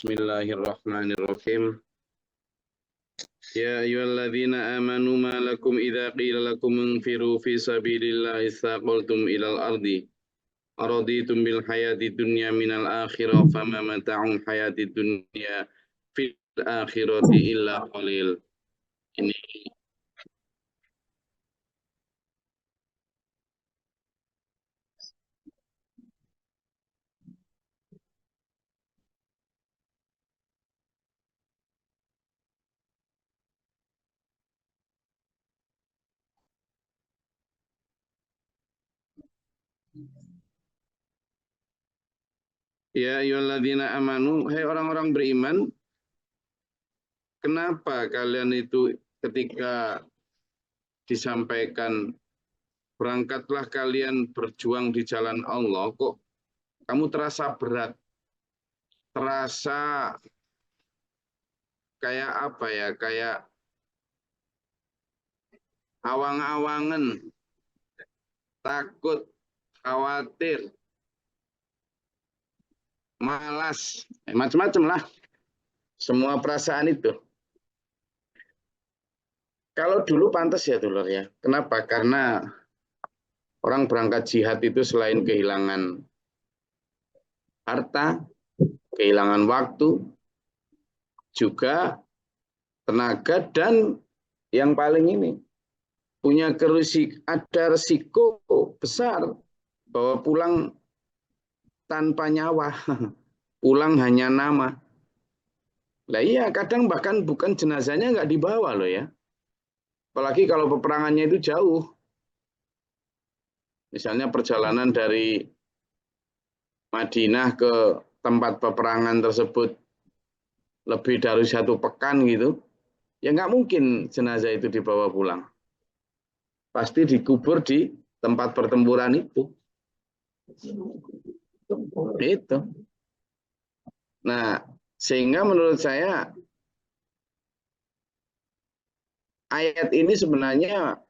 Bismillahirrahmanirrahim. Ya ayyuhalladzina amanu ma lakum idza qila lakum infiru fi sabilillahi tsaqaltum ilal ardi araditum bil hayati dunya minal akhirah fama mata'ul hayati dunya fil akhirati illa qalil. Ini ya ayyuhalladzina amanu, hai orang-orang beriman, kenapa kalian itu ketika disampaikan berangkatlah kalian berjuang di jalan Allah, kok kamu terasa berat, terasa kayak apa ya, kayak awang-awangan, takut, khawatir, malas, macam-macam lah. Semua perasaan itu. Kalau dulu pantas ya dulur ya. Kenapa? Karena orang berangkat jihad itu selain kehilangan harta, kehilangan waktu, juga tenaga, dan yang paling ini, punya ada resiko besar bahwa pulang tanpa nyawa, pulang hanya nama. Lah iya, kadang bahkan bukan jenazahnya nggak dibawa loh ya. Apalagi kalau peperangannya itu jauh. Misalnya perjalanan dari Madinah ke tempat peperangan tersebut lebih dari 1 pekan gitu, ya nggak mungkin jenazah itu dibawa pulang. Pasti dikubur di tempat pertempuran itu. Itu. Nah, sehingga menurut saya ayat ini sebenarnya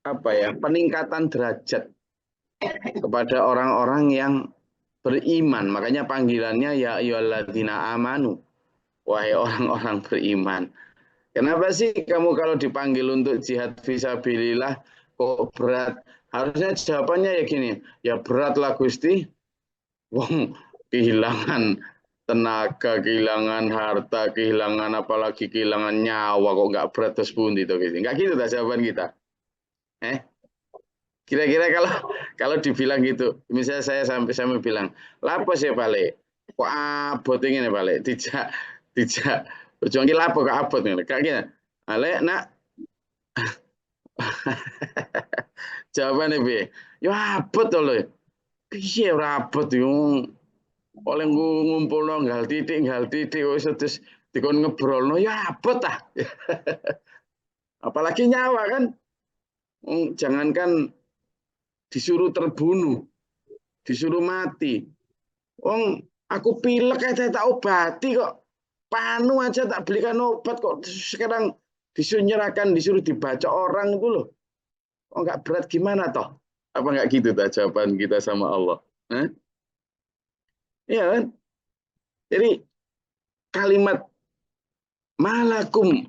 apa ya, peningkatan derajat kepada orang-orang yang beriman. Makanya panggilannya ya ayyuhalladzina amanu, wahai orang-orang beriman. Kenapa sih kamu kalau dipanggil untuk jihad fisabilillah kok berat? Harusnya jawabannya ya gini, ya berat lah Gusti. Wong kehilangan tenaga, kehilangan harta, kehilangan apalagi kehilangan nyawa, kok nggak berat terus pundi itu gitu. Nggak gitu tak jawaban kita. Kira-kira kalau dibilang gitu, misalnya saya bilang, lapo sih balik, kok abot ini balik, tidak berjuang ki lapo kok abot ini, kayak gini, balik nak, jawabannya bi, yo abot loh, iya abot yo, oleh ngumpul no, ngal titik, terus dikon ngebrol no, ya abot ah, apalagi nyawa kan, jangankan disuruh terbunuh, disuruh mati. Wong aku pilek aja tak obati kok. Panu aja tak belikan obat kok. Sekarang disuruh nyerahkan, disuruh dibaca orang itu loh. Oh nggak berat gimana toh? Apa nggak gitu tak jawaban kita sama Allah? Iya kan? Jadi kalimat malakum,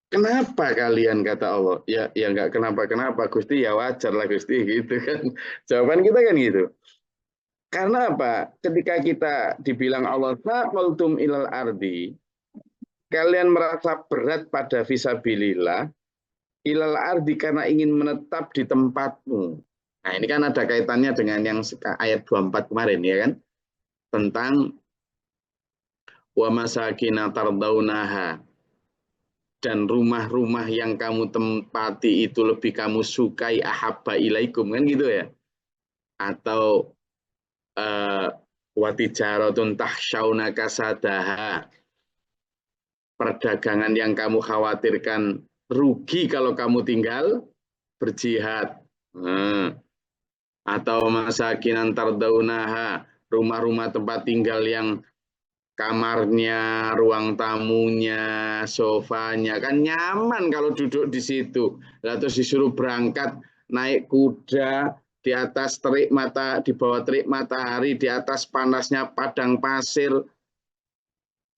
kenapa kalian kata Allah? Ya nggak kenapa Gusti, ya wajar lah Gusti gitu kan. Jawaban kita kan gitu. Karena apa? Ketika kita dibilang Allah taqaltum ilal ardi, kalian merasa berat pada fisabilillah, ilal ardi karena ingin menetap di tempatmu. Nah, ini kan ada kaitannya dengan yang ayat 24 kemarin ya kan? Tentang wa masakina tardaunaha, dan rumah-rumah yang kamu tempati itu lebih kamu sukai ahabba ilaikum kan gitu ya. Atau watijaratun tahsyauna kasadaha, perdagangan yang kamu khawatirkan rugi kalau kamu tinggal berjihad. Atau masakinan tardaunaha, rumah-rumah tempat tinggal yang kamarnya, ruang tamunya, sofanya kan nyaman kalau duduk di situ. Lalu disuruh berangkat naik kuda di atas terik mata, di bawah terik matahari, di atas panasnya padang pasir,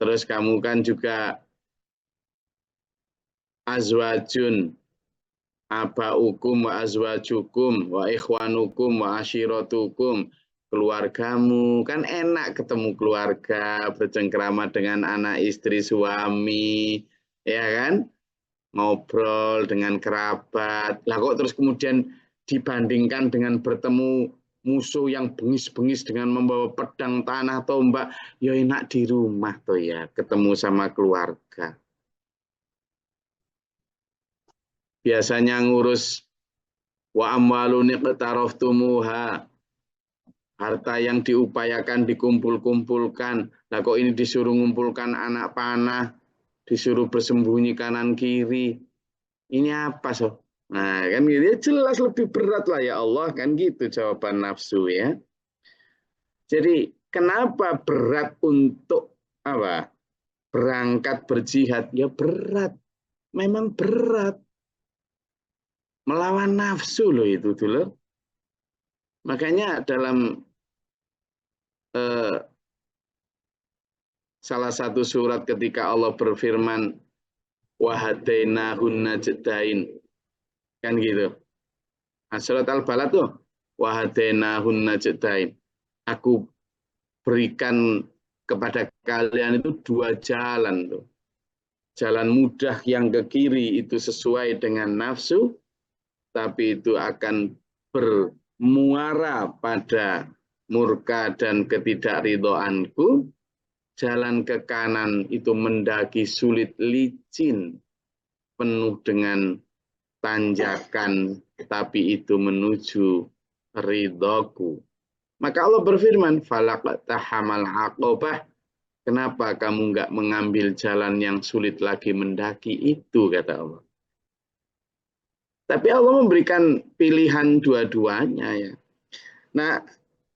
Terus kamu kan juga azwajun, abaukum wa azwajukum wa ikhwanukum wa ashiratukum, keluargamu. Kan enak ketemu keluarga, bercengkrama dengan anak istri suami, ya kan? Ngobrol dengan kerabat. Lah kok terus kemudian dibandingkan dengan bertemu musuh yang bengis-bengis dengan membawa pedang, tanah, tombak, ya enak di rumah tuh ya, ketemu sama keluarga. Biasanya ngurus wa amwalun iqtaraftumuha, harta yang diupayakan dikumpul-kumpulkan. Lah kok ini disuruh ngumpulkan anak panah, disuruh bersembunyi kanan kiri. Ini apa so? Nah, kan gitu ya, jelas lebih berat lah ya Allah, kan gitu jawaban nafsu ya. Jadi kenapa berat untuk apa? Berangkat berjihad? Ya berat. Memang berat. Melawan nafsu loh itu dulu. Makanya dalam salah satu surat ketika Allah berfirman wahadainahun najdain, kan gitu. Nah, surat Al-Balad tuh wahadainahun najdain. Aku berikan kepada kalian itu dua jalan tuh. Jalan mudah yang ke kiri itu sesuai dengan nafsu, tapi itu akan bermuara pada murka dan ketidakridhoanku. Jalan ke kanan itu mendaki sulit licin, penuh dengan tanjakan, tapi itu menuju ridhoku. Maka Allah berfirman, falaqtahamal aqobah. Kenapa kamu nggak mengambil jalan yang sulit lagi mendaki itu, kata Allah. Tapi Allah memberikan pilihan dua-duanya ya. Nah,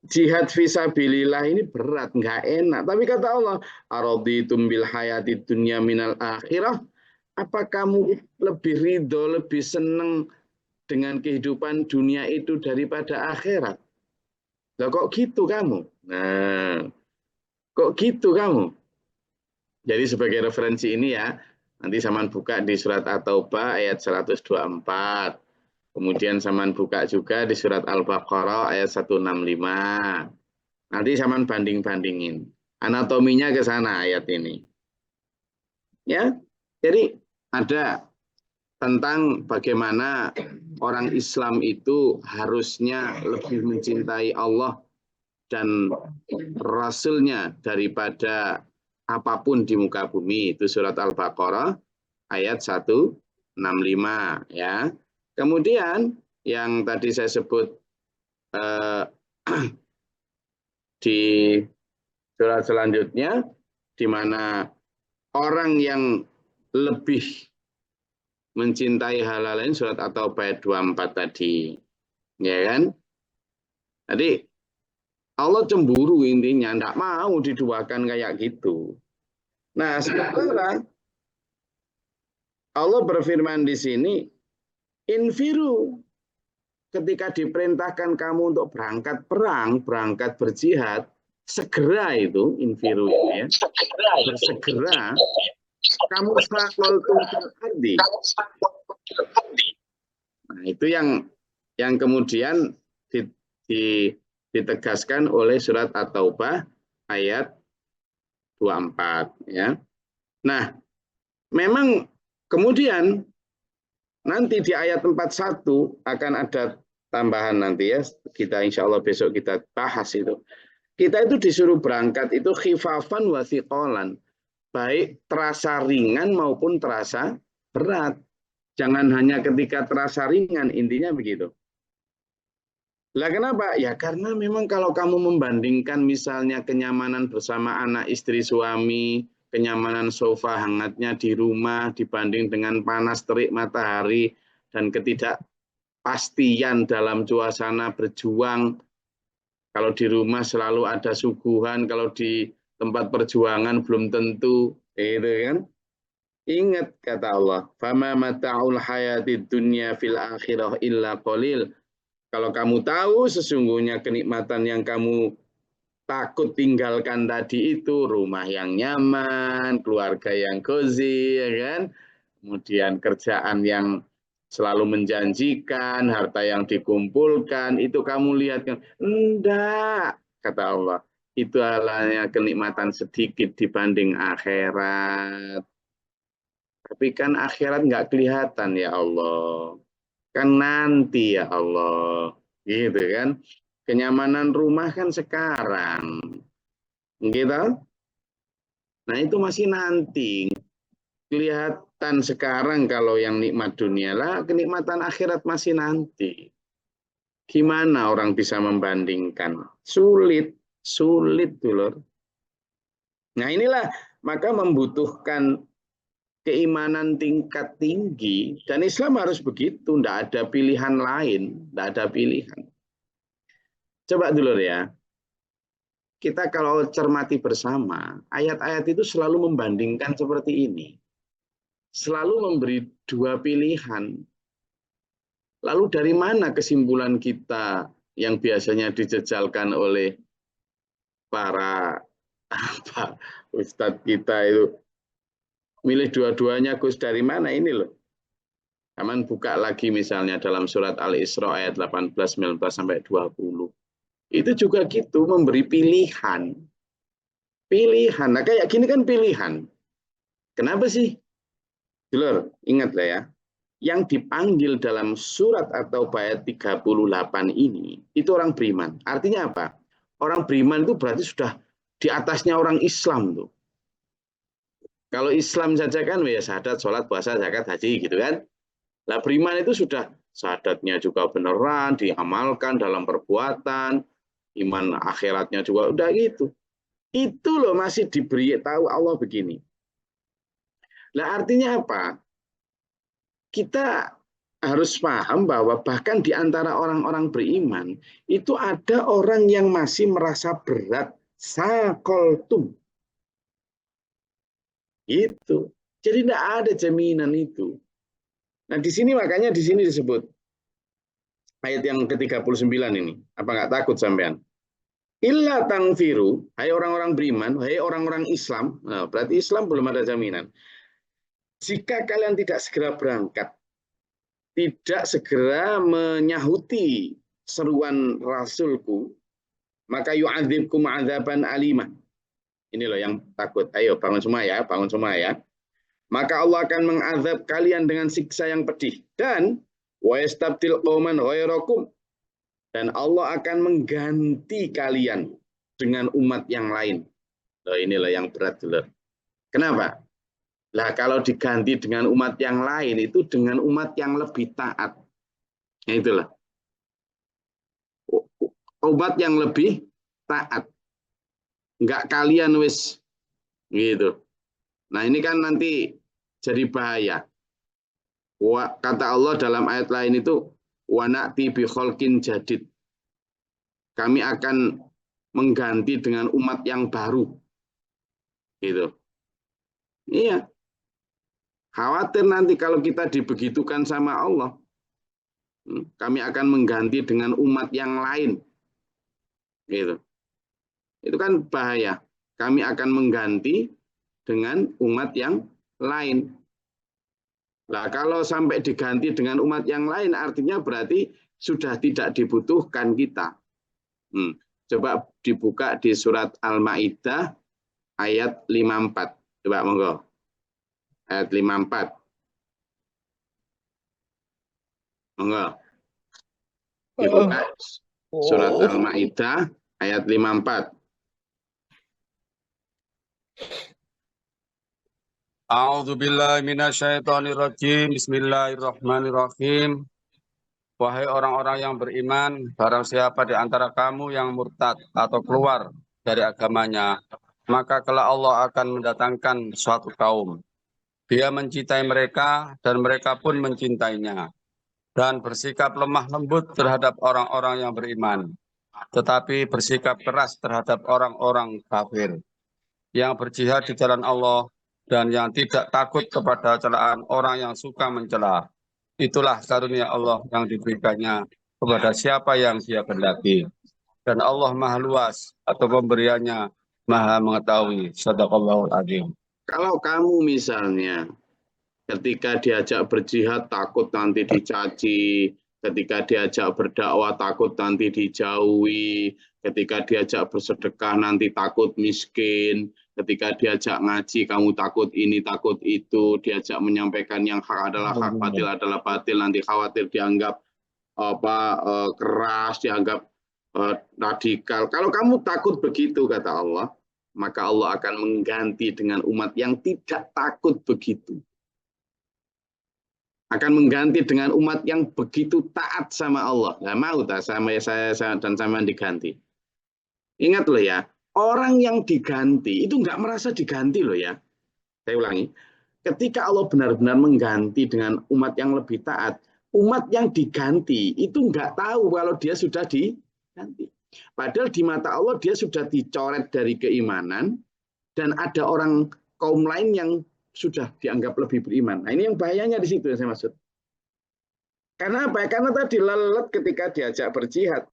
jihad fisabilillah ini berat, nggak enak. Tapi kata Allah, araditum bil hayati dunya minal akhirah. Apa kamu lebih ridho, lebih senang dengan kehidupan dunia itu daripada akhirat? Lah kok gitu kamu? Nah, kok gitu kamu? Jadi sebagai referensi ini ya, nanti Saman buka di surat At-Taubah ayat 124. Kemudian Saman buka juga di surat Al-Baqarah ayat 165. Nanti Saman banding-bandingin. Anatominya ke sana ayat ini. Ya, jadi ada tentang bagaimana orang Islam itu harusnya lebih mencintai Allah dan Rasulnya daripada apapun di muka bumi. Itu surat Al-Baqarah ayat 165 ya. Kemudian yang tadi saya sebut di surat selanjutnya, di mana orang yang lebih mencintai hal lain, surat At-Taubah ayat 24 tadi. Ya kan? Jadi Allah cemburu intinya, tidak mau diduakan kayak gitu. Nah, sementara Allah berfirman di sini, infiru, ketika diperintahkan kamu untuk berangkat perang, berangkat berjihad, segera itu, infiru ya, bersegera, kamu sakol ardi. Nah, itu yang kemudian ditegaskan oleh surat At-Taubah ayat 24 ya. Nah, memang kemudian nanti di ayat 41 akan ada tambahan nanti ya. Kita insya Allah besok kita bahas itu. Kita itu disuruh berangkat itu khifafan wa thiqalan. Baik terasa ringan maupun terasa berat. Jangan hanya ketika terasa ringan, intinya begitu. Lah kenapa? Ya karena memang kalau kamu membandingkan misalnya kenyamanan bersama anak istri suami, kenyamanan sofa hangatnya di rumah dibanding dengan panas terik matahari dan ketidakpastian dalam suasana berjuang. Kalau di rumah selalu ada suguhan, kalau di tempat perjuangan belum tentu, itu kan? Ingat kata Allah, "Fama mata'ul hayatid dunya fil akhirah illa qalil." Kalau kamu tahu sesungguhnya kenikmatan yang kamu takut tinggalkan tadi itu rumah yang nyaman, keluarga yang cozy, ya kan? Kemudian kerjaan yang selalu menjanjikan, harta yang dikumpulkan, itu kamu lihat kan? Enggak, kata Allah. Itu hanya kenikmatan sedikit dibanding akhirat. Tapi kan akhirat nggak kelihatan ya Allah. Kan nanti ya Allah. Gitu kan. Kenyamanan rumah kan sekarang. Gitu. Nah itu masih nanti. Kelihatan sekarang kalau yang nikmat dunia lah, kenikmatan akhirat masih nanti. Gimana orang bisa membandingkan? Sulit, sulit dulur. Nah inilah maka membutuhkan keimanan tingkat tinggi dan Islam harus begitu, tidak ada pilihan lain, tidak ada pilihan. Coba dulu ya, kita kalau cermati bersama, ayat-ayat itu selalu membandingkan seperti ini. Selalu memberi dua pilihan. Lalu dari mana kesimpulan kita yang biasanya dijejalkan oleh para ustadz kita itu? Milih dua-duanya Gus dari mana ini loh. Aman buka lagi misalnya dalam surat Al-Isra ayat 18, 19 sampai 20. Itu juga gitu memberi pilihan. Pilihan. Nah kayak gini kan pilihan. Kenapa sih? Dulur, ingatlah ya. Yang dipanggil dalam surat atau ayat 38 ini itu orang beriman. Artinya apa? Orang beriman itu berarti sudah di atasnya orang Islam tuh. Kalau Islam saja kan ya syahadat, sholat, puasa, zakat, haji gitu kan. Nah, beriman itu sudah syahadatnya juga beneran, diamalkan dalam perbuatan, iman akhiratnya juga udah gitu. Itu loh masih diberi tahu Allah begini. Nah, artinya apa? Kita harus paham bahwa bahkan di antara orang-orang beriman, itu ada orang yang masih merasa berat. Sakoltum. Itu. Jadi tidak ada jaminan itu. Nah, di sini makanya di sini disebut ayat yang ke-39 ini. Apa nggak takut sampean? Illa tangfiru, hai orang-orang beriman, hai orang-orang Islam. Nah, berarti Islam belum ada jaminan. Jika kalian tidak segera berangkat, tidak segera menyahuti seruan Rasulku, maka yu'adzibkum adzaban alimah. Ini loh yang takut. Ayo bangun semua ya, bangun semua ya. Maka Allah akan mengazab kalian dengan siksa yang pedih. Dan wa yastabdil qauman ghairakum, dan Allah akan mengganti kalian dengan umat yang lain. Loh, inilah yang berat dulu. Kenapa? Lah kalau diganti dengan umat yang lain itu dengan umat yang lebih taat. Nah, itulah. Umat yang lebih taat. Enggak kalian wis gitu. Nah, ini kan nanti jadi bahaya. Kata Allah dalam ayat lain itu wa na'ti bi khalqin jadid. Kami akan mengganti dengan umat yang baru. Gitu. Iya. Khawatir nanti kalau kita dibegitukan sama Allah, kami akan mengganti dengan umat yang lain. Gitu. Itu kan bahaya. Kami akan mengganti dengan umat yang lain. Nah, kalau sampai diganti dengan umat yang lain, artinya berarti sudah tidak dibutuhkan kita. Coba dibuka di surat Al-Maidah ayat 54. Coba monggo. Ayat 54. Monggo. Dibuka surat Al-Maidah ayat 54. A'udzu billahi minasyaitonir rajim. Bismillahirrahmanirrahim. Wahai orang-orang yang beriman, barang siapa di antara kamu yang murtad atau keluar dari agamanya, maka kelak Allah akan mendatangkan suatu kaum. Dia mencintai mereka dan mereka pun mencintainya, dan bersikap lemah lembut terhadap orang-orang yang beriman, tetapi bersikap keras terhadap orang-orang kafir yang berjihad di jalan Allah dan yang tidak takut kepada celaan orang yang suka mencela. Itulah karunia Allah yang diberikannya kepada siapa yang Dia kehendaki. dan Allah Maha Luas atau pemberiannya Maha Mengetahui. Shadaqallahul Adzim. Kalau kamu misalnya ketika diajak berjihad takut nanti dicaci, ketika diajak berdakwah takut nanti dijauhi, ketika diajak bersedekah nanti takut miskin, ketika diajak ngaji kamu takut ini takut itu, diajak menyampaikan yang hak adalah hak, batil adalah batil, nanti khawatir dianggap keras, dianggap radikal. Kalau kamu takut begitu kata Allah, maka Allah akan mengganti dengan umat yang tidak takut begitu. Akan mengganti dengan umat yang begitu taat sama Allah. Nah, mau tak sama saya dan sama diganti. Ingat loh ya, orang yang diganti itu nggak merasa diganti loh ya. Saya ulangi, ketika Allah benar-benar mengganti dengan umat yang lebih taat, umat yang diganti itu nggak tahu kalau dia sudah diganti. Padahal di mata Allah dia sudah dicoret dari keimanan dan ada orang kaum lain yang sudah dianggap lebih beriman. Nah ini yang bahayanya di situ yang saya maksud. Karena apa? Karena tadi lelet ketika diajak berjihad.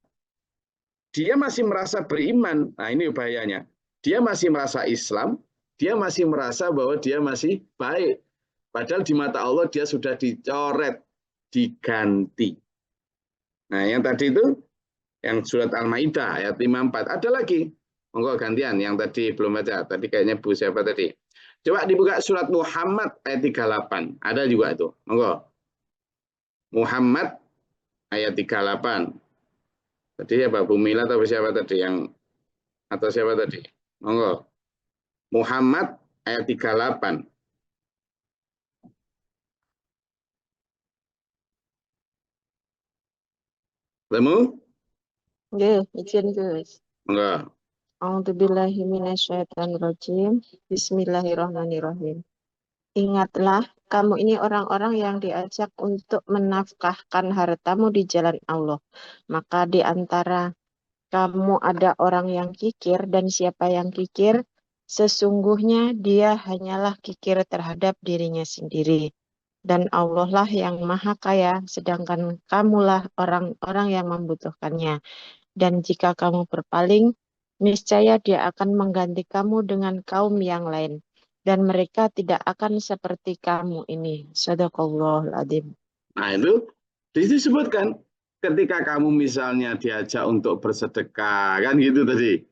Dia masih merasa beriman. Nah ini bahayanya. Dia masih merasa Islam, dia masih merasa bahwa dia masih baik. Padahal di mata Allah dia sudah dicoret, diganti. Nah yang tadi itu, yang surat Al-Maidah ayat 54. Ada lagi. Monggo gantian yang tadi belum baca. Tadi kayaknya Bu siapa tadi? Coba dibuka surat Muhammad ayat 38. Ada juga itu. Monggo. Muhammad ayat 38. Tadi ya Pak Bu Mila atau siapa tadi yang atau siapa tadi? Monggo. Muhammad ayat 38. Temu? Nggih, izin Gus. Monggo. A'udzubillahi minasyaitonirrajim. Bismillahirrahmanirrahim. Ingatlah, kamu ini orang-orang yang diajak untuk menafkahkan hartamu di jalan Allah. Maka di antara kamu ada orang yang kikir, dan siapa yang kikir, sesungguhnya dia hanyalah kikir terhadap dirinya sendiri. Dan Allah lah yang maha kaya, sedangkan kamulah orang-orang yang membutuhkannya. Dan jika kamu berpaling, niscaya dia akan mengganti kamu dengan kaum yang lain. Dan mereka tidak akan seperti kamu ini. Shadaqallahul Adzim. Nah itu disebutkan ketika kamu misalnya diajak untuk bersedekah, kan gitu tadi.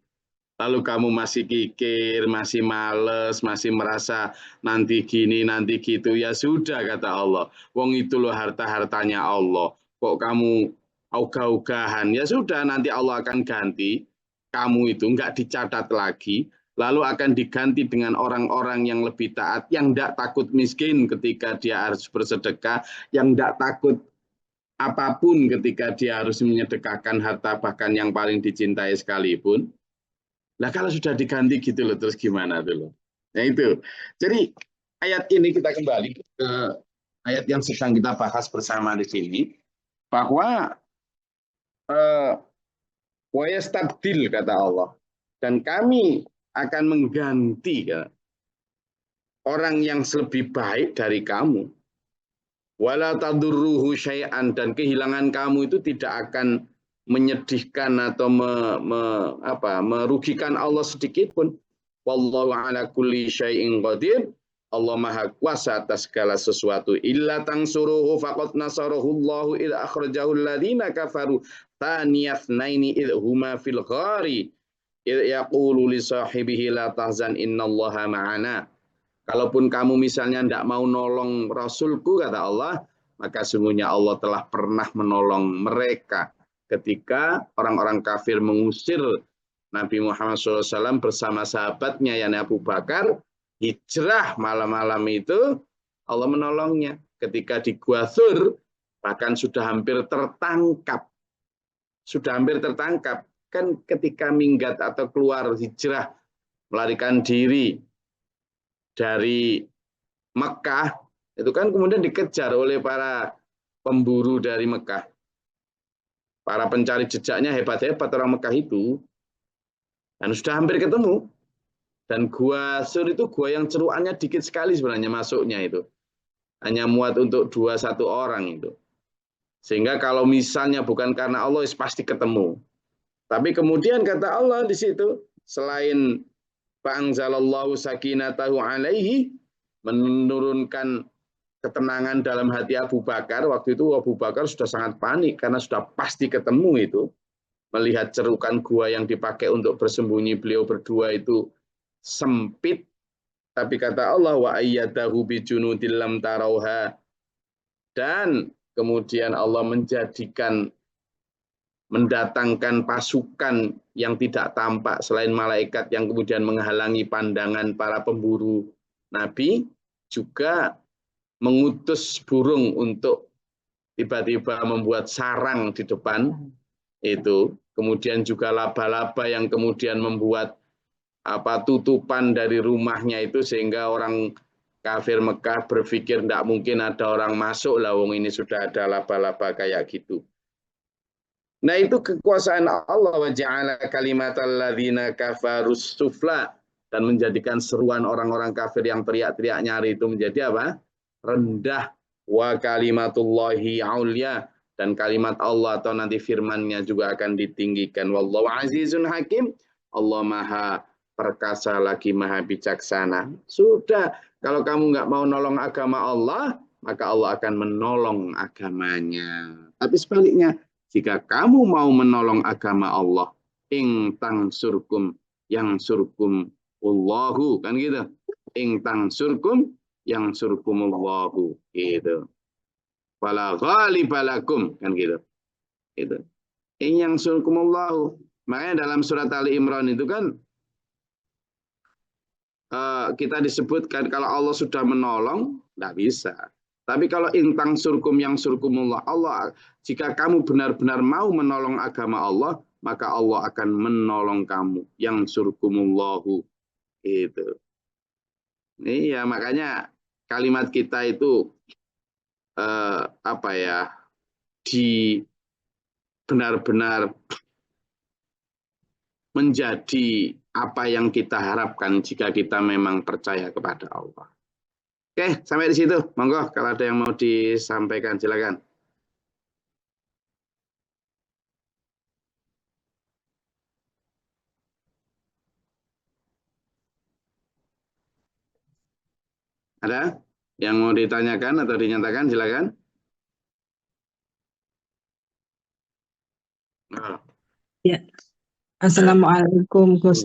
Lalu kamu masih kikir, masih males, masih merasa nanti gini, nanti gitu. Ya sudah kata Allah. Wong itu loh harta-hartanya Allah. Kok kamu ogah-ogahan? Ya sudah nanti Allah akan ganti. Kamu itu nggak dicatat lagi. Lalu akan diganti dengan orang-orang yang lebih taat. Yang tidak takut miskin ketika dia harus bersedekah. Yang tidak takut apapun ketika dia harus menyedekahkan harta bahkan yang paling dicintai sekalipun. Nah kalau sudah diganti gitu loh, terus gimana tuh loh? Nah itu. Jadi ayat ini kita kembali ke ayat yang sedang kita bahas bersama di sini. Bahwa wa yastabdil kata Allah. Dan kami akan mengganti ya, orang yang lebih baik dari kamu. Wala tadurruhu syai'an, dan kehilangan kamu itu tidak akan menyedihkan atau merugikan Allah sedikit pun. Wallahu ala kulli syai'in qadir. Allah Maha Kuasa atas segala sesuatu. Illa tansuruhu faqad nasarahu Allahu idh akhrajahu alladhina kafaru thaniyatnaini idh huma fil ghari idh yaqulu li sahibihi la tahzan innallaha ma'ana. Kalaupun kamu misalnya tidak mau nolong Rasulku kata Allah, maka sungguhnya Allah telah pernah menolong mereka ketika orang-orang kafir mengusir Nabi Muhammad SAW bersama sahabatnya yakni Abu Bakar hijrah malam-malam itu. Allah menolongnya ketika di Gua Thur, bahkan sudah hampir tertangkap kan ketika minggat atau keluar hijrah melarikan diri dari Mekah itu kan kemudian dikejar oleh para pemburu dari Mekah. Para pencari jejaknya hebat-hebat orang Mekah itu. Dan sudah hampir ketemu. Dan Gua Sur itu gua yang ceruannya dikit sekali sebenarnya masuknya itu. Hanya muat untuk 2-1 orang itu. Sehingga kalau misalnya bukan karena Allah pasti ketemu. Tapi kemudian kata Allah di situ, selain fa'anzalallahu sakinatahu alaihi, menurunkan ketenangan dalam hati Abu Bakar. Waktu itu Abu Bakar sudah sangat panik karena sudah pasti ketemu itu. Melihat cerukan gua yang dipakai untuk bersembunyi beliau berdua itu sempit. Tapi kata Allah, wa ayyadahu bijunudil lam tarauha. Dan kemudian Allah mendatangkan pasukan yang tidak tampak selain malaikat yang kemudian menghalangi pandangan para pemburu Nabi, juga mengutus burung untuk tiba-tiba membuat sarang di depan itu. Kemudian juga laba-laba yang kemudian membuat tutupan dari rumahnya itu, sehingga orang kafir Mekah berpikir tidak mungkin ada orang masuk lah, wong ini sudah ada laba-laba kayak gitu. Nah, itu kekuasaan Allah, wa ja'ala kalimatal ladzina kafarus sufla, dan menjadikan seruan orang-orang kafir yang teriak-teriak nyari itu menjadi apa? Rendah. Wa kalimatullahi aulia, dan kalimat Allah atau nanti firman-Nya juga akan ditinggikan. Wallahu azizun hakim. Allah Maha perkasa lagi Maha bijaksana. Sudah, kalau kamu nggak mau nolong agama Allah, maka Allah akan menolong agamanya. Tapi sebaliknya, jika kamu mau menolong agama Allah, ing tangsurkum yang surkum Allahu, kan gitu. Ing tangsurkum yang surkumullahu, gitu. Fala ghalibalakum, kan gitu. Gitu. Ing yang surkumullahu. Makanya dalam surat Ali Imran itu kan kita disebutkan kalau Allah sudah menolong, tidak bisa. Tapi kalau intang surkum yang surkumullah, Allah, jika kamu benar-benar mau menolong agama Allah, maka Allah akan menolong kamu. Yang surkumullahu. Itu. Iya, makanya kalimat kita itu benar-benar menjadi apa yang kita harapkan jika kita memang percaya kepada Allah. Oke, sampai di situ. Monggo kalau ada yang mau disampaikan, silakan. Ada yang mau ditanyakan atau dinyatakan, silakan. Ya, Assalamualaikum Gus.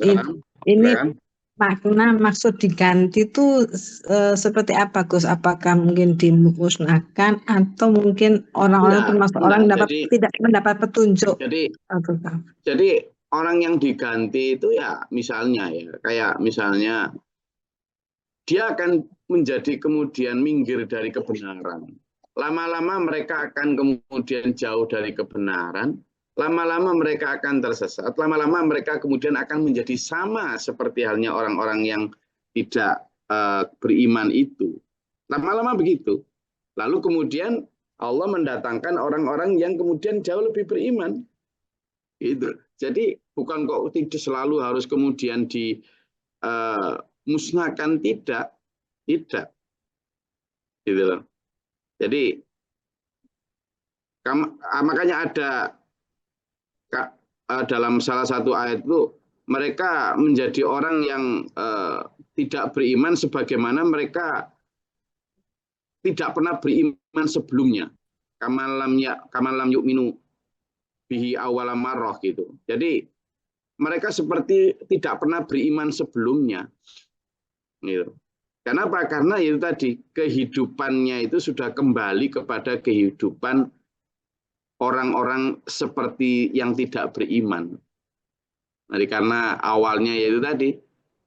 Ini makna maksud diganti itu seperti apa Gus? Apakah mungkin dimusnahkan atau mungkin orang-orang termasuk orang tidak mendapat petunjuk? Jadi orang yang diganti itu ya misalnya ya, kayak misalnya dia akan menjadi kemudian minggir dari kebenaran. Lama-lama mereka akan kemudian jauh dari kebenaran. Lama-lama mereka akan tersesat, lama-lama mereka kemudian akan menjadi sama seperti halnya orang-orang yang tidak beriman itu. Lama-lama begitu. Lalu kemudian Allah mendatangkan orang-orang yang kemudian jauh lebih beriman. Gitu. Jadi bukan kok tidak selalu harus kemudian dimusnahkan, tidak. Gitu loh. Jadi makanya ada dalam salah satu ayat itu, mereka menjadi orang yang tidak beriman sebagaimana mereka tidak pernah beriman sebelumnya. Kamalam yu'minu bihi awwala marrah gitu. Jadi mereka seperti tidak pernah beriman sebelumnya. Gitu. Kenapa? Karena itu tadi kehidupannya itu sudah kembali kepada kehidupan orang-orang seperti yang tidak beriman. Jadi karena awalnya yaitu tadi,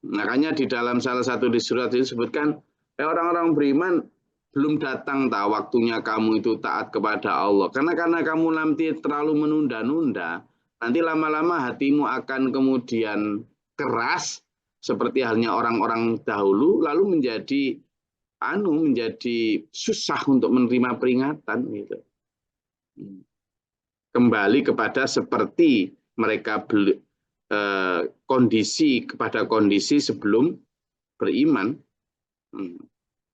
makanya di dalam salah satu di surat itu disebutkan, orang-orang beriman belum datang waktunya kamu itu taat kepada Allah. Karena kamu nanti terlalu menunda-nunda, nanti lama-lama hatimu akan kemudian keras, seperti halnya orang-orang dahulu, lalu menjadi susah untuk menerima peringatan gitu. Kembali kepada seperti mereka kondisi sebelum beriman.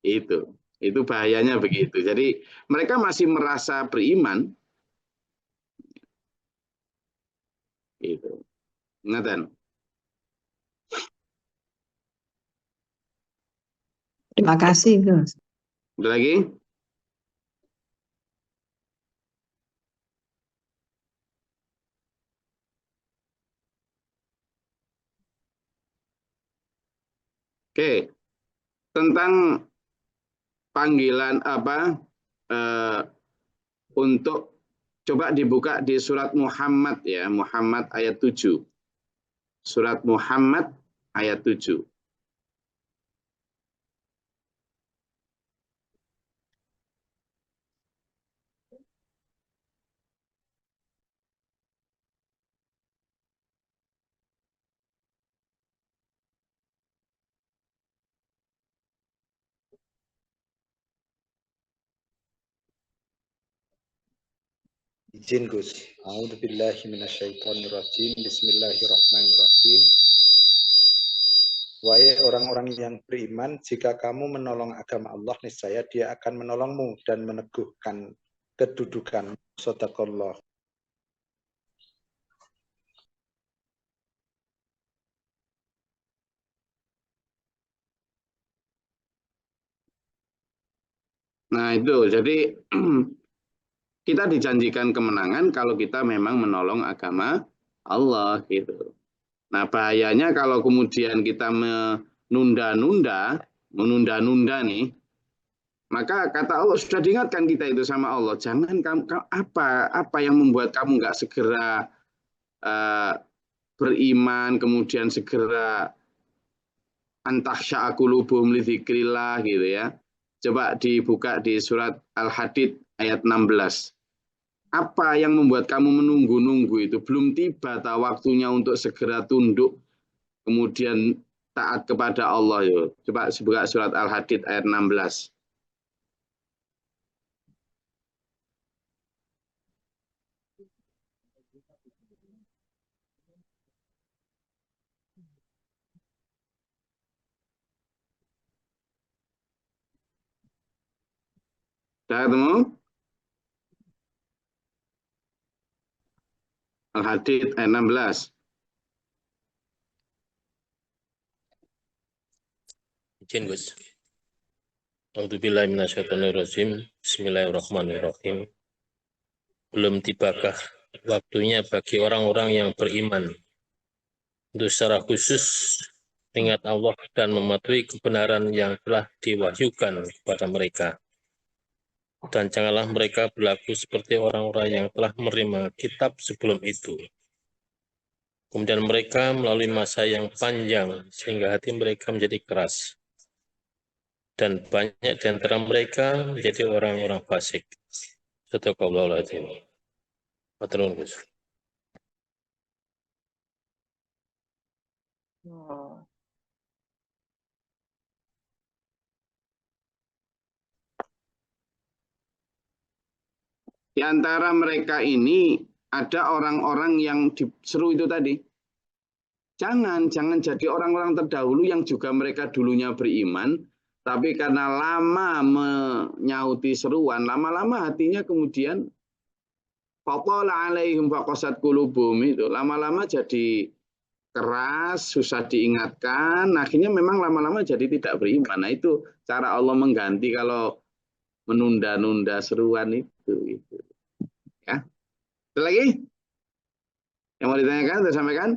Itu bahayanya begitu. Jadi mereka masih merasa beriman. Itu. Ngaten. Terima kasih, Gus. Ada lagi? Oke, tentang panggilan apa untuk coba dibuka di surat Muhammad ya, Muhammad ayat 7. Surat Muhammad ayat 7. Izin Gus. A'udzubillahi minasyaitonirrajim. Bismillahirrahmanirrahim. Wahai orang-orang yang beriman, jika kamu menolong agama Allah, niscaya Dia akan menolongmu dan meneguhkan kedudukan. Shadaqallah. Nah itu, jadi kita dijanjikan kemenangan kalau kita memang menolong agama Allah gitu. Nah bahayanya kalau kemudian kita menunda-nunda nih, maka kata Allah sudah diingatkan kita itu sama Allah, jangan kamu apa yang membuat kamu nggak segera beriman, kemudian segera antahsya'aqulubuhum lidzikrillah gitu ya. Coba dibuka di surat Al-Hadid ayat 16. Apa yang membuat kamu menunggu-nunggu itu? Belum tiba waktunya untuk segera tunduk, kemudian taat kepada Allah. Yuk. Coba buka surat Al-Hadid ayat 16. Sudah ketemu? Al-Hadid ayat 16. Izin Gus. A'udzubillahi minasyaitonirrajim. Bismillahirrahmanirrahim. Belum tibakah waktunya bagi orang-orang yang beriman untuk secara khusus ingat Allah dan mematuhi kebenaran yang telah diwahyukan kepada mereka. Dan janganlah mereka berlaku seperti orang-orang yang telah menerima kitab sebelum itu. Kemudian mereka melalui masa yang panjang sehingga hati mereka menjadi keras. Dan banyak di antara mereka menjadi orang-orang fasik. Shadaqallahul adzim. Maturun Gus. Di antara mereka ini ada orang-orang yang diseru itu tadi. Jangan jadi orang-orang terdahulu yang juga mereka dulunya beriman, tapi karena lama menyauti seruan, lama-lama hatinya kemudian faqala alaihim faqasat qulubuhum itu lama-lama jadi keras, susah diingatkan, akhirnya memang lama-lama jadi tidak beriman. Nah itu cara Allah mengganti kalau menunda-nunda seruan itu. Gitu. Ya. Ada lagi? Yang mau ditanyakan, sudah sampaikan?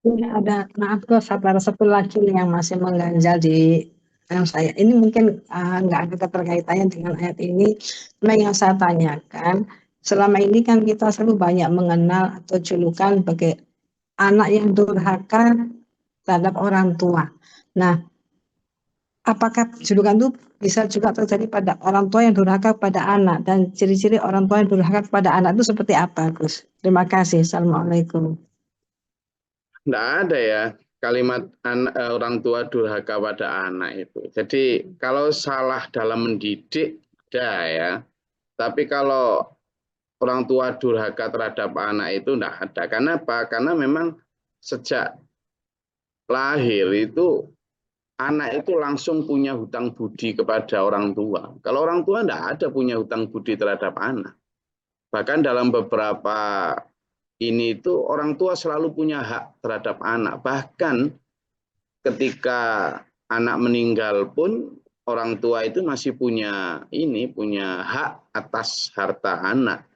Ini ada, maaf Gus, ada satu lagi nih yang masih mengganjal di yang saya. Ini mungkin nggak ada keterkaitannya dengan ayat ini. Cuma yang saya tanyakan, selama ini kan kita selalu banyak mengenal atau julukan sebagai anak yang durhaka terhadap orang tua. Nah, apakah julukan itu bisa juga terjadi pada orang tua yang durhaka pada anak, dan ciri-ciri orang tua yang durhaka kepada anak itu seperti apa, Gus? Terima kasih. Assalamualaikum. Tidak ada ya kalimat orang tua durhaka pada anak itu. Jadi kalau salah dalam mendidik ada ya. Tapi kalau orang tua durhaka terhadap anak itu tidak ada. Karena apa? Karena memang sejak lahir itu anak itu langsung punya hutang budi kepada orang tua. Kalau orang tua tidak ada punya hutang budi terhadap anak. Bahkan dalam beberapa ini itu orang tua selalu punya hak terhadap anak. Bahkan ketika anak meninggal pun orang tua itu masih punya hak atas harta anak.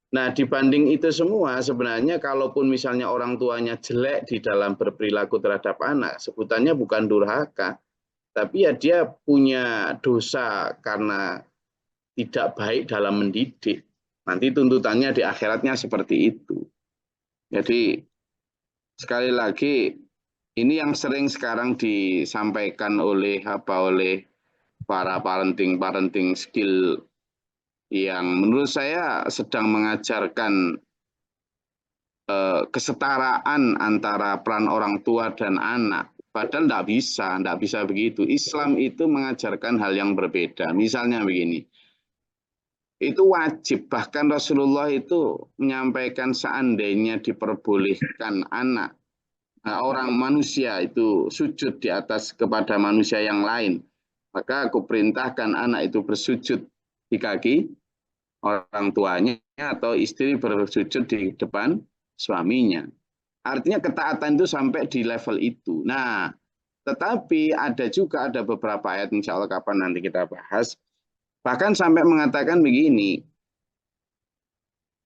Nah, dibanding itu semua sebenarnya kalaupun misalnya orang tuanya jelek di dalam berperilaku terhadap anak, sebutannya bukan durhaka, tapi ya dia punya dosa karena tidak baik dalam mendidik. Nanti tuntutannya di akhiratnya seperti itu. Jadi sekali lagi ini yang sering sekarang disampaikan oleh para parenting skill yang menurut saya sedang mengajarkan kesetaraan antara peran orang tua dan anak. Padahal tidak bisa begitu. Islam itu mengajarkan hal yang berbeda. Misalnya begini, itu wajib. Bahkan Rasulullah itu menyampaikan seandainya diperbolehkan anak, orang manusia itu sujud di atas kepada manusia yang lain, maka aku perintahkan anak itu bersujud di kaki orang tuanya atau istri bersujud di depan suaminya. Artinya ketaatan itu sampai di level itu. Nah, tetapi ada beberapa ayat, insya Allah kapan nanti kita bahas, bahkan sampai mengatakan begini,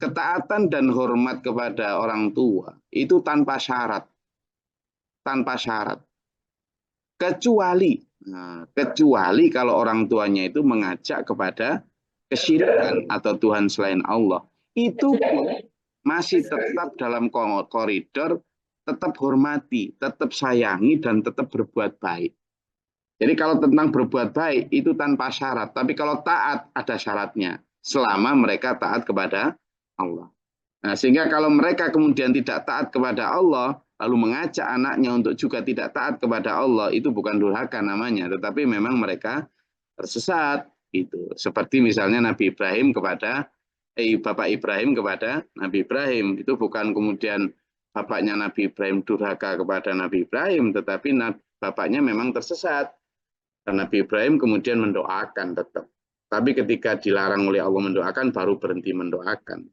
ketaatan dan hormat kepada orang tua itu tanpa syarat. Tanpa syarat. Kecuali kalau orang tuanya itu mengajak kepada kesyirikan atau Tuhan selain Allah. Itu pun masih tetap dalam koridor, tetap hormati, tetap sayangi, dan tetap berbuat baik. Jadi kalau tentang berbuat baik itu tanpa syarat. Tapi kalau taat ada syaratnya. Selama mereka taat kepada Allah. Nah, sehingga kalau mereka kemudian tidak taat kepada Allah, lalu mengajak anaknya untuk juga tidak taat kepada Allah, itu bukan durhaka namanya. Tetapi memang mereka tersesat. Gitu. Seperti misalnya Nabi Ibrahim kepada Bapak Ibrahim kepada Nabi Ibrahim. Itu bukan kemudian bapaknya Nabi Ibrahim durhaka kepada Nabi Ibrahim, tetapi bapaknya memang tersesat. Dan Nabi Ibrahim kemudian mendoakan tetap. Tapi ketika dilarang oleh Allah mendoakan, baru berhenti mendoakan.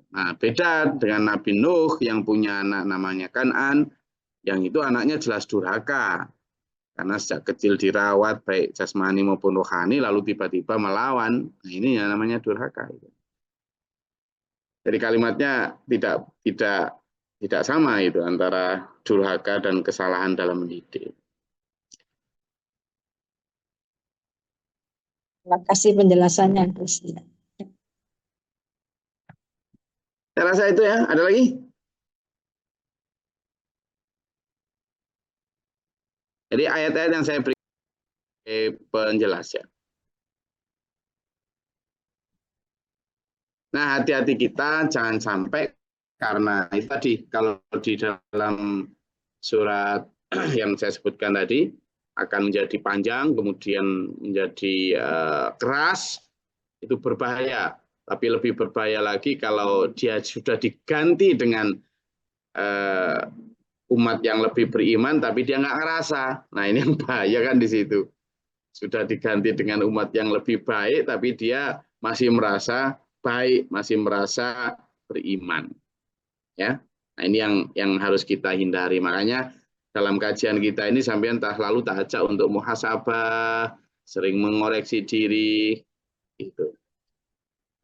Nah, beda dengan Nabi Nuh yang punya anak namanya Kan'an, yang itu anaknya jelas durhaka. Karena sejak kecil dirawat baik jasmani maupun rohani, lalu tiba-tiba melawan. Nah, ini yang namanya durhaka. Jadi kalimatnya tidak sama itu antara durhaka dan kesalahan dalam mendidik. Terima kasih penjelasannya, Gus. Saya rasa itu ya. Ada lagi? Jadi ayat-ayat yang saya beri penjelasan. Nah, hati-hati kita jangan sampai, karena itu tadi kalau di dalam surat yang saya sebutkan tadi akan menjadi panjang, kemudian menjadi keras, itu berbahaya. Tapi lebih berbahaya lagi kalau dia sudah diganti dengan umat yang lebih beriman, tapi dia nggak ngerasa. Nah, ini yang bahaya kan di situ. Sudah diganti dengan umat yang lebih baik, tapi dia masih merasa baik, masih merasa beriman. Ya, nah ini yang harus kita hindari. Makanya dalam kajian kita ini sampean lalu tak ajak untuk muhasabah, sering mengoreksi diri, itu.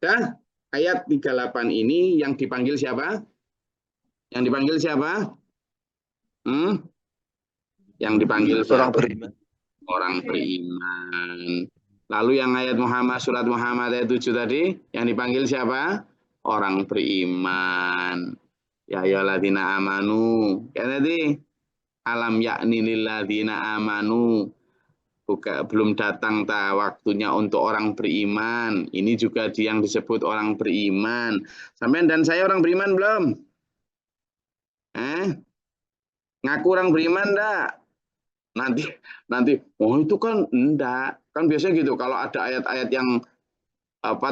Ya, ayat 38 ini yang dipanggil siapa? Yang dipanggil siapa? Yang dipanggil siapa? Orang beriman. Lalu yang ayat surat Muhammad ayat 7 tadi, yang dipanggil siapa? Orang beriman. Ya ayyuhalladzina amanu. Ya tadi, alam yakni lilladzina amanu. Belum datang waktunya untuk orang beriman. Ini juga yang disebut orang beriman. Sampean dan saya orang beriman belum? Ngaku orang beriman enggak? Nanti oh itu kan enggak, kan biasanya gitu kalau ada ayat-ayat yang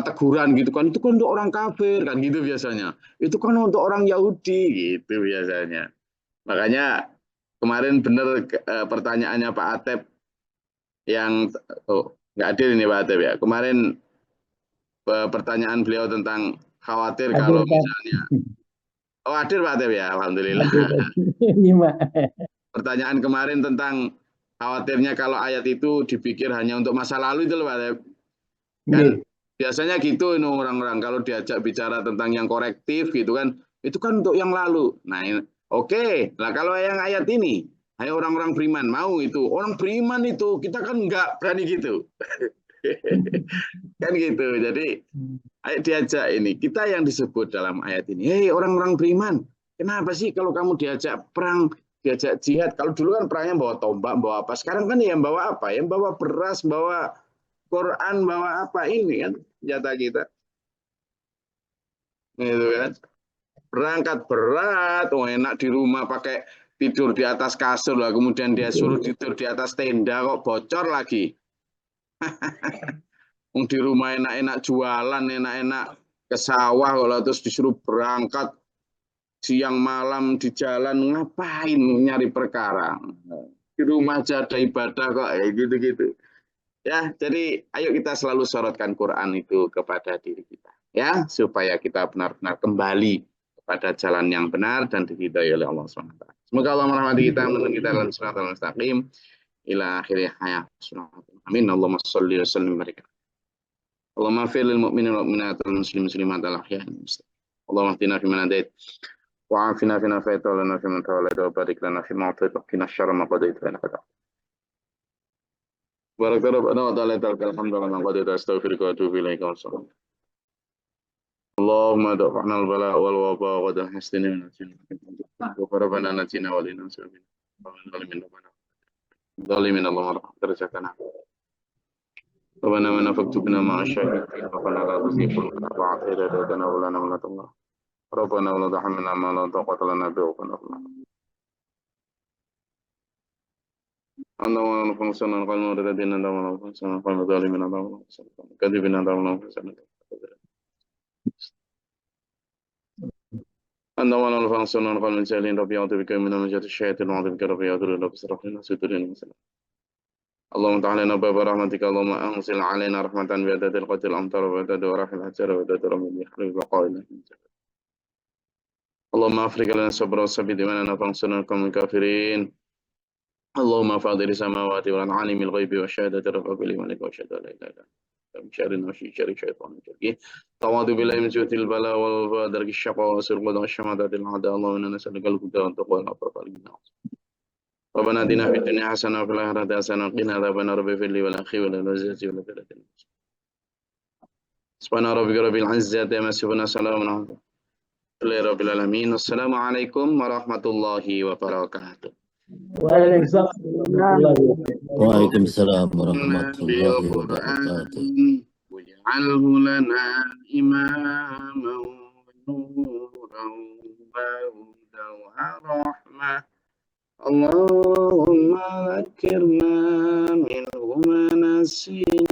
teguran gitu kan, itu kan untuk orang kafir kan gitu biasanya, itu kan untuk orang Yahudi gitu biasanya. Makanya kemarin benar pertanyaannya Pak Atep yang nggak adil ini Pak Atep ya, kemarin pertanyaan beliau tentang khawatir Hadir, kalau Pak. misalnya. Oh, hadir Pak Atep ya, alhamdulillah. Iya, Pak. Pertanyaan kemarin tentang khawatirnya kalau ayat itu dipikir hanya untuk masa lalu itu loh Pak Atep. Kan Nggih. biasanya gitu orang-orang kalau diajak bicara tentang yang korektif gitu kan, itu kan untuk yang lalu. Nah, oke. Nah, kalau yang ayat ini, ayo orang-orang beriman mau itu. Orang beriman itu kita kan enggak berani gitu. Kan gitu. Jadi ayo diajak ini. Kita yang disebut dalam ayat ini. Hei orang-orang beriman. Kenapa sih kalau kamu diajak perang, diajak jihad? Kalau dulu kan perangnya bawa tombak, bawa apa. Sekarang kan yang bawa apa? Yang bawa beras, bawa Quran, bawa apa ini kan senjata kita. Gitu kan. Berangkat berat, enak di rumah pakai tidur di atas kasur lah, kemudian dia suruh tidur di atas tenda kok bocor lagi. Di rumah enak-enak jualan, enak-enak ke sawah kalau terus disuruh berangkat siang malam di jalan ngapain nyari perkara. Di rumah aja ada ibadah kok gitu-gitu. Ya, jadi ayo kita selalu sorotkan Quran itu kepada diri kita ya, supaya kita benar-benar kembali pada jalan yang benar dan diridhai oleh Allah SWT. Semoga Allah merahmati kita, menuntun kita dalam siratal mustaqim ila akhir hayat. Amin. Allahumma shalli wa sallim barik. Allahumma fir lil mu'minin wal mu'minat wal muslimin muslimat al ahya. Allahumma hdina fi man hadait wa afina fi ma fa'ta wa lana fi man tawallayt wa barik lana fi ma a'tayt wa qina syarra ma qadait wa innaka Barak Rabbana wa ta'ala alhamdulillah man qadait astaghfiruka wa atubu ilaika. Allahumma dafa'na al-bala wal waba wa dahstina min Rabbana natina wa lina sabina wa min zalimin Allahumma rahmatana Rabbana wa nafaktubna ma'a syahidin wa qana la tusiful ba'd iradana wa lana min Allah Rabbana wa la tahmilna ma la taqata lana bihi wa qana Allahumma nafsana qalmu radina wa nafsana qalmu zalimin Allahumma kadibina Allahumma nafsana اللهم لا نفعنا نقل من سهلين ربي أعوذ بك من مجد الشياطين وأعوذ بك ربي أعوذ بك بصرف لنا سترين مثلا اللهم تعالى باب رحمتك اللهم أنزل علينا رحمة بعدد القتل الأمطار وبعدد وراح الحجر وبعدد رمي البحر بقائنا اللهم أفرج لنا الصبر والثبت إيماننا فانصرنا القوم الكافرين اللهم فاضل السماوات والأرض عالم الغيب والشهادة رب كل ملك وأشهد أن لا إله إلا أنت من شر وشر شر شيطان الجريء تعوذ بالله من سوء البلاء ودرك الشقاء وسوء القضاء والشماتة الأعداء اللهم إنا نسألك الهدى والتقوى والعفاف والغنى ربنا آتنا في الدنيا حسنة وفي الآخرة حسنة وقنا عذاب النار رب اغفر لي ولأخي وللزوجات ولثلاث سبحان ربك رب العزة عما يصفون سلام على رب العالمين السلام عليكم ورحمة الله وبركاته. Waalaikumsalam warahmatullahi wabarakatuh. واجعله لنا إماما ونورا وهدى ورحمة اللهم ذكرنا منه ما نسينا